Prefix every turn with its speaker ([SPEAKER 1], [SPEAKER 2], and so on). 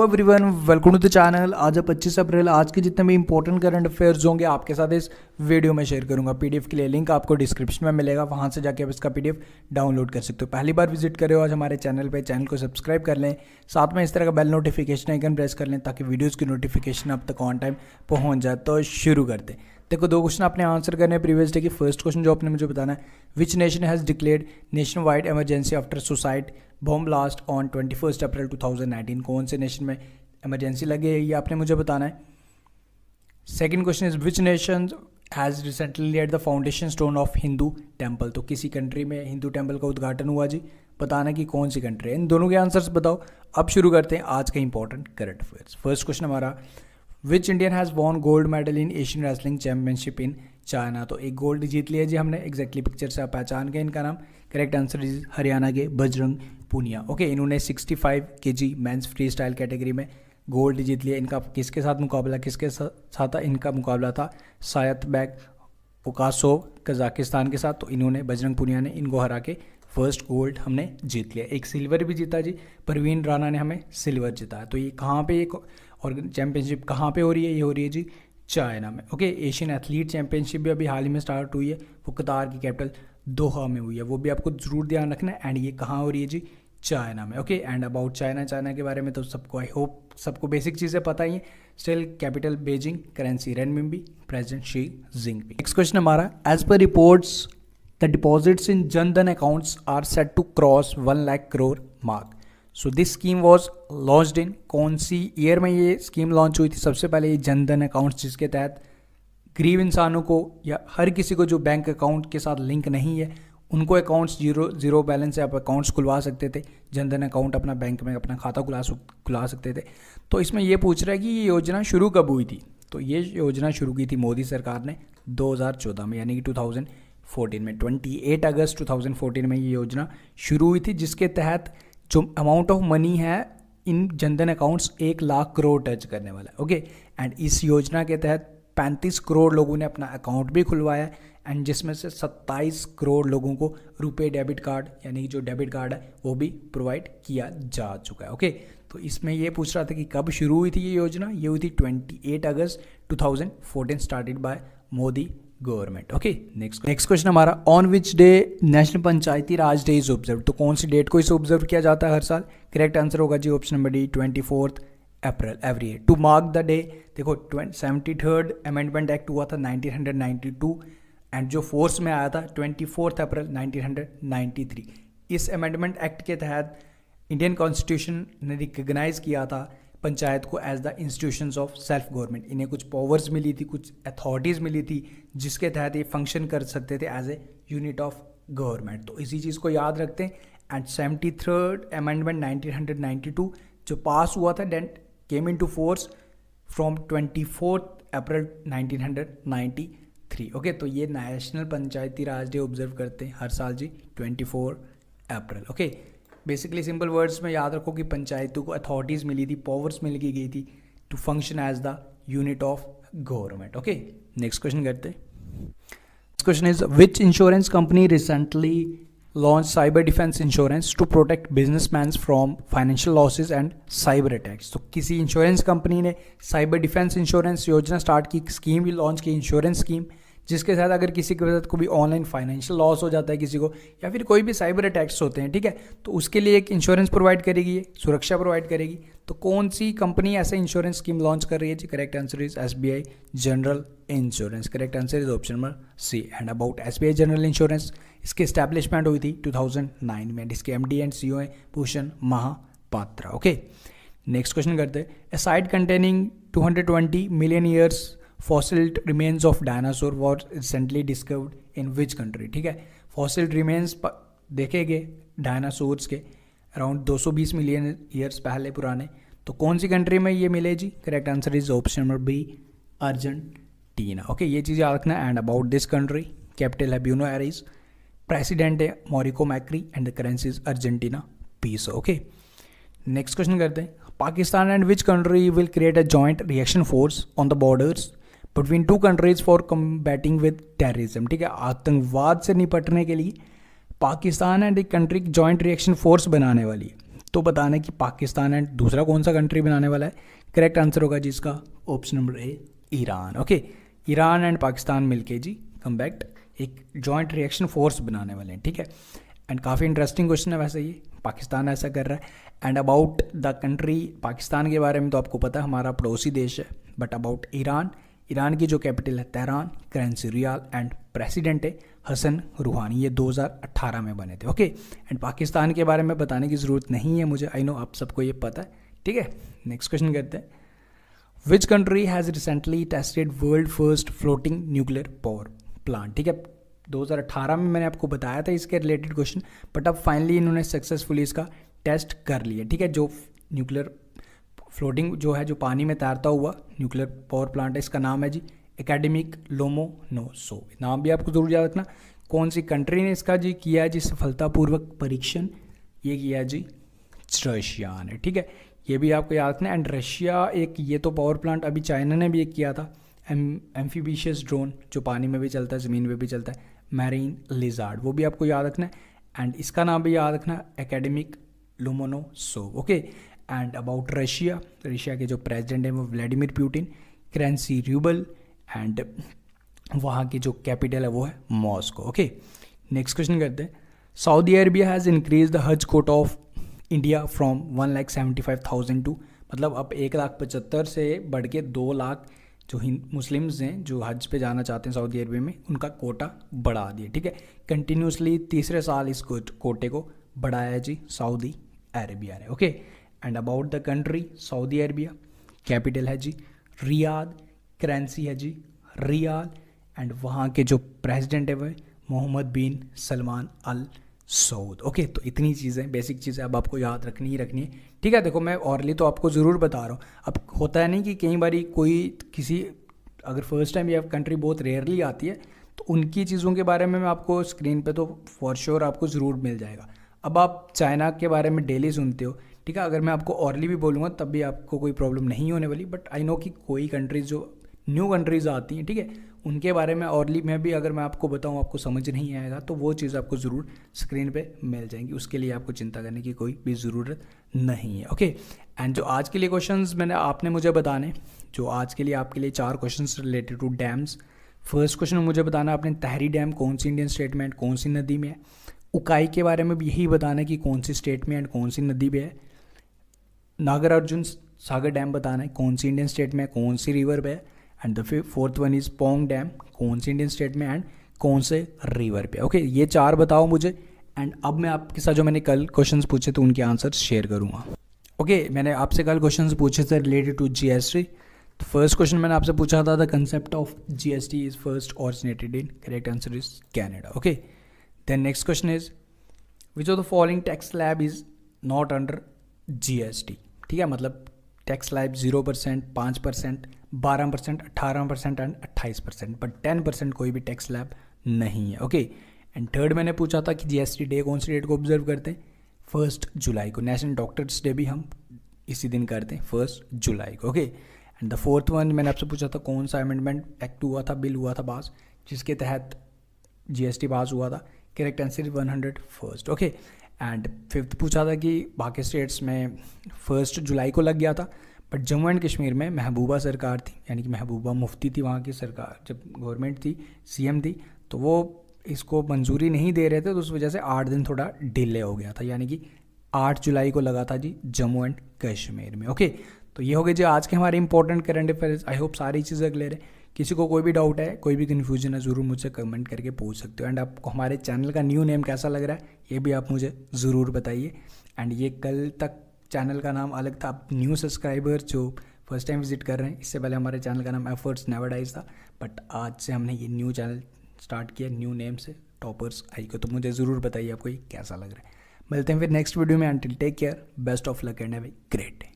[SPEAKER 1] Everyone, welcome to the channel. आज है 25 अप्रैल। आज के जितने भी इंपॉर्टेंट करंट अफेयर्स होंगे आपके साथ इस वीडियो में शेयर करूंगा। पीडीएफ के लिए लिंक आपको डिस्क्रिप्शन में मिलेगा, वहां से जाके आप इसका पीडीएफ डाउनलोड कर सकते हो। पहली बार विजिट कर रहे हो आज हमारे चैनल पे, चैनल को सब्सक्राइब कर लें, साथ में इस तरह का बेल नोटिफिकेशन आइकन प्रेस कर लें ताकि वीडियोज़ की नोटिफिकेशन अब तक ऑन टाइम पहुँच जाए। तो शुरू करते हैं। देखो, दो क्वेश्चन आपने आंसर करने हैं प्रीवियस डे की। फर्स्ट क्वेश्चन जो आपने मुझे बताना है, विच nation has declared nation wide emergency after suicide bomb blast on 21 अप्रैल 2019। कौन से नेशन में इमरजेंसी लगी है, ये आपने मुझे बताना है। Second question is which nation has recently laid the foundation stone of Hindu temple. तो किसी कंट्री में हिंदू टेम्पल का उद्घाटन हुआ जी, बताना कि कौन सी कंट्री है। इन दोनों के आंसर्स बताओ। अब शुरू करते हैं आज के important current affairs. First question हमारा, which Indian has won gold medal in Asian wrestling championship in China. तो एक गोल्ड जीत लिया जी हमने। एग्जैक्टली पिक्चर से आप पहचान गए इनका नाम। करेक्ट आंसर इज हरियाणा के बजरंग पुनिया। ओके, इन्होंने 65 kg men's freestyle category में गोल्ड जीत लिया। इनका किसके साथ मुकाबला, किसके साथ था? इनका मुकाबला था सायतबेक ओकासोव कजाकिस्तान के साथ। तो इन्होंने, बजरंग पुनिया ने इनको हरा के फर्स्ट गोल्ड हमने जीत लिया। एक सिल्वर भी जीता जी, परवीन राणा ने हमें सिल्वर जीता। तो ये कहाँ पे, एक और चैंपियनशिप कहाँ पे हो रही है? ये हो रही है जी चाइना में। ओके, एशियन एथलीट चैंपियनशिप भी अभी हाल ही में स्टार्ट हुई है, वो कतार की कैपिटल दोहा में हुई है। वो भी आपको जरूर ध्यान रखना है। एंड ये कहाँ हो रही है जी? चाइना में। ओके, एंड अबाउट चाइना के बारे में तो सबको, आई होप सबको बेसिक चीज़ें पता ही है। Still capital Beijing, currency renminbi, president Xi Jinping. Next question हमारा, as per reports the deposits in Jan Dhan accounts are set to cross 1 lakh crore mark. So this scheme was launched in, कौन सी year में ये स्कीम लॉन्च हुई थी? सबसे पहले ये जन धन अकाउंट्स, जिसके तहत गरीब इंसानों को या हर किसी को जो बैंक अकाउंट के साथ लिंक नहीं है उनको अकाउंट्स जीरो बैलेंस से आप अकाउंट्स खुलवा सकते थे। जनधन अकाउंट अपना बैंक में अपना खाता खुला सकते थे। तो इसमें ये पूछ रहा है कि ये योजना शुरू कब हुई थी? तो ये योजना शुरू की थी मोदी सरकार ने 2014 में, यानी कि 2014 में। 28 अगस्त 2014 में ये योजना शुरू हुई थी, जिसके तहत जो अमाउंट ऑफ मनी है इन जनधन अकाउंट्स 1 लाख करोड़ टच करने वाला है। ओके, एंड इस योजना के तहत 35 करोड़ लोगों ने अपना अकाउंट भी खुलवाया, एंड जिसमें से 27 करोड़ लोगों को रुपए डेबिट कार्ड, यानी कि जो डेबिट कार्ड है वो भी प्रोवाइड किया जा चुका है। ओके, तो इसमें ये पूछ रहा था कि कब शुरू हुई थी ये योजना। ये हुई थी 28 अगस्त 2014, started by Modi government. Okay, next question हमारा, on which day national Panchayati Raj day is observe. तो कौन सी डेट को इसे ऑब्जर्व किया जाता है हर साल? करेक्ट आंसर होगा जी ऑप्शन नंबर डी, 24 अप्रैल every year. To mark the day, देखो 73rd अमेंडमेंट एक्ट हुआ था 1992, एंड जो फोर्स में आया था 24 अप्रैल 1993। इस अमेंडमेंट एक्ट के तहत इंडियन कॉन्स्टिट्यूशन ने रिकग्नाइज किया था पंचायत को as the institutions of self government. इन्हें कुछ पावर्स मिली थी, कुछ अथॉरिटीज़ मिली थी, जिसके तहत ये फंक्शन कर सकते थे as a unit of government. तो इसी चीज़ को याद रखते हैं। एंड 73rd अमेंडमेंट 1992 जो पास हुआ था, then came into force from 24 April 1993। Okay, तो ये national Panchayati Raj day observe करते हैं हर साल जी 24 अप्रैल। ओके, बेसिकली सिंपल वर्ड्स में याद रखो कि पंचायतों को अथॉरिटीज़ मिली थी, पावर्स मिल गई थी to function as the unit of government. Okay, next question करते हैं। Next question is, which insurance company recently launch cyber defence insurance to protect businessmen from financial losses and cyber attacks. तो किसी insurance company ने cyber defence insurance योजना start की, scheme भी launch की, insurance scheme, जिसके साथ अगर किसी के साथ कोई ऑनलाइन फाइनेंशियल लॉस हो जाता है किसी को, या फिर कोई भी साइबर अटैक्स होते हैं, ठीक है, तो उसके लिए एक इंश्योरेंस प्रोवाइड करेगी, ये सुरक्षा प्रोवाइड करेगी। तो कौन सी कंपनी ऐसे इंश्योरेंस स्कीम लॉन्च कर रही है जी? Correct answer is SBI general insurance. Correct answer is option number C. And about SBI general insurance, इसकी एस्टैब्लिशमेंट हुई थी 2009 में। इसके MD एंड CEO है Bhushan Mahapatra. Okay, next question करते हैं। A site containing 220 million years fossil remains of dinosaur was recently discovered in which country. ठीक है, फॉसिल रिमेन्स देखे गए डायनासोर्स के अराउंड 220 मिलियन ईयर्स पहले पुराने। तो कौन सी कंट्री में ये मिले जी? Correct answer is option number B, Argentina. Okay, ये चीज़ याद रखना। And about this country, capital है ब्यूनो एरीज, प्रेसिडेंट है Mauricio Macri, and the currency is Argentina peso. Okay, next question करते हैं। Pakistan and which country will create a joint reaction force on the borders between two countries for combating with terrorism. ठीक है, आतंकवाद से निपटने के लिए पाकिस्तान एंड एक कंट्री जॉइंट रिएक्शन फोर्स बनाने वाली है। तो बताना है कि पाकिस्तान एंड दूसरा कौन सा कंट्री बनाने वाला है। करेक्ट आंसर होगा जी इसका option number A, Iran. Okay, Iran and Pakistan मिलके जी कम्बैक्ट एक जॉइंट रिएक्शन फोर्स बनाने वाले हैं, ठीक है। एंड काफ़ी इंटरेस्टिंग क्वेश्चन है वैसे ये, पाकिस्तान ऐसा कर रहा है। And about the country, Pakistan के बारे में तो आपको पता है हमारा पड़ोसी देश है, बट अबाउट ईरान, ईरान की जो कैपिटल है Tehran, currency rial and president है हसन रूहानी। ये 2018 में बने थे। ओके, एंड पाकिस्तान के बारे में बताने की ज़रूरत नहीं है मुझे, आई नो आप सबको ये पता है, ठीक है। नेक्स्ट क्वेश्चन करते हैं, which country has recently tested world first floating nuclear power plant, ठीक है। 2018 में मैंने आपको बताया था इसके रिलेटेड क्वेश्चन, बट अब फाइनली इन्होंने सक्सेसफुली इसका टेस्ट कर लिया, ठीक है। जो न्यूक्लियर फ्लोटिंग जो है, जो पानी में तैरता हुआ न्यूक्लियर पावर प्लांट है, इसका नाम है जी एकेडमिक लोमोनोसोव। नाम भी आपको जरूर याद रखना। कौन सी कंट्री ने इसका जी किया है जी सफलतापूर्वक परीक्षण, ये किया है जी रशिया ने, ठीक है। ये भी आपको याद रखना। एंड रशिया एक, ये तो पावर प्लांट अभी चाइना ने भी एक किया था, एम्फीबिशियस ड्रोन जो पानी में भी चलता है, ज़मीन में भी चलता है, मैरीन लिजार्ड, वो भी आपको याद रखना है। एंड इसका नाम भी याद रखना, academic Lomonosov. Okay, and about Russia, Russia के जो प्रेसिडेंट हैं वो Vladimir Putin, currency rouble, and वहाँ की जो कैपिटल है वो है मॉस्को। ओके, नेक्स्ट क्वेश्चन करते हैं, Saudi Arabia has increase the Haj quota of India from 1,75,000 to, मतलब अब 1,75,000 से बढ़ के 2 लाख जो मुस्लिम्स हैं जो हज पे जाना चाहते हैं सऊदी अरबिया में, उनका कोटा बढ़ा दिया, ठीक है। कंटिन्यूसली तीसरे साल इस कोटे को बढ़ाया है जी सऊदी अरेबिया ने। Okay, and about the country Saudi Arabia, capital है जी रियाद, करेंसी है जी रियाल, एंड वहाँ के जो प्रेसिडेंट है वह मोहम्मद बिन सलमान अल सऊद। ओके, तो इतनी चीज़ें, बेसिक चीज़ें अब आपको याद रखनी ही रखनी है, ठीक है। देखो मैं ऑरली तो आपको ज़रूर बता रहा हूँ, अब होता है नहीं कि कई बार कोई किसी, अगर फर्स्ट टाइम ये कंट्री बहुत रेयरली आती है तो उनकी चीज़ों के बारे में मैं आपको स्क्रीन पे तो फॉर श्योर आपको ज़रूर मिल जाएगा। अब आप चाइना के बारे में डेली सुनते हो, ठीक है, अगर मैं आपको ऑरली भी बोलूँगा तब भी आपको कोई प्रॉब्लम नहीं होने वाली, बट आई नो कि कोई कंट्रीज़ जो न्यू कंट्रीज़ आती हैं, ठीक है, उनके बारे में ऑरली में भी अगर मैं आपको बताऊं आपको समझ नहीं आएगा तो वो चीज़ आपको ज़रूर स्क्रीन पे मिल जाएंगी, उसके लिए आपको चिंता करने की कोई भी ज़रूरत नहीं है। ओके, एंड जो आज के लिए क्वेश्चंस मैंने आपने मुझे बताने, जो आज के लिए आपके लिए 4 questions related to dams. First question मुझे बताना आपने तहरी डैम कौन सी इंडियन स्टेट में एंड कौन सी नदी में है। उकाई के बारे में भी यही बताना है कि कौन सी स्टेट में एंड कौन सी नदी में है। नागार्जुन सागर डैम बताना है कौन सी इंडियन स्टेट में, कौन सी रिवर पे है। And the fourth one is Pong dam, कौन सी इंडियन स्टेट में एंड कौन से रिवर पे। ओके, ये 4 बताओ मुझे। एंड अब मैं आपके साथ जो मैंने कल क्वेश्चंस पूछे तो उनके आंसर्स शेयर करूंगा। ओके, मैंने आपसे कल क्वेश्चंस पूछे थे रिलेटेड टू जीएसटी। तो फर्स्ट क्वेश्चन मैंने आपसे पूछा था the concept of GST is first originated in, correct answer is Canada. Okay, then next question is which of the following tax slab is not under GST, ठीक है, मतलब tax slab 0%, 5%, 12%, 18% and 28%, but 10% कोई भी tax slab नहीं है। Okay, and third मैंने पूछा था कि जीएसटी डे कौन सी डेट को ऑब्जर्व करते हैं, 1 जुलाई को। नेशनल डॉक्टर्स डे भी हम इसी दिन करते हैं 1 जुलाई को। Okay, and the fourth one मैंने आपसे पूछा था कौन सा अमेंडमेंट एक्ट हुआ था, बिल हुआ था पास, जिसके तहत जीएसटी पास हुआ था, correct answer 101st। Okay, and fifth पूछा था कि बाकी स्टेट्स में 1 जुलाई को लग गया था, बट जम्मू एंड कश्मीर में महबूबा सरकार थी, यानी कि महबूबा मुफ्ती थी वहाँ की सरकार, जब गवर्नमेंट थी, सीएम थी, तो वो इसको मंजूरी नहीं दे रहे थे, तो उस वजह से 8 दिन थोड़ा डिले हो गया था, यानी कि 8 जुलाई को लगा था जी जम्मू एंड कश्मीर में। ओके, तो ये हो गए जी आज के हमारे important current affairs. I hope सारी चीज़ें क्लियर है। किसी को कोई भी डाउट है, कोई भी कन्फ्यूजन है, ज़रूर मुझसे कमेंट करके पूछ सकते हो। एंड आपको हमारे चैनल का न्यू नेम कैसा लग रहा है ये भी आप मुझे ज़रूर बताइए। एंड ये कल तक चैनल का नाम अलग था, आप न्यू सब्सक्राइबर जो फर्स्ट टाइम विजिट कर रहे हैं, इससे पहले हमारे चैनल का नाम एफर्ट्स नेवर डाइज था, बट आज से हमने ये न्यू चैनल स्टार्ट किया न्यू नेम से, टॉपर्स आई को। तो मुझे ज़रूर बताइए आपको ये कैसा लग रहा है। मिलते हैं फिर नेक्स्ट वीडियो में। Until take care, best of luck and have a great day.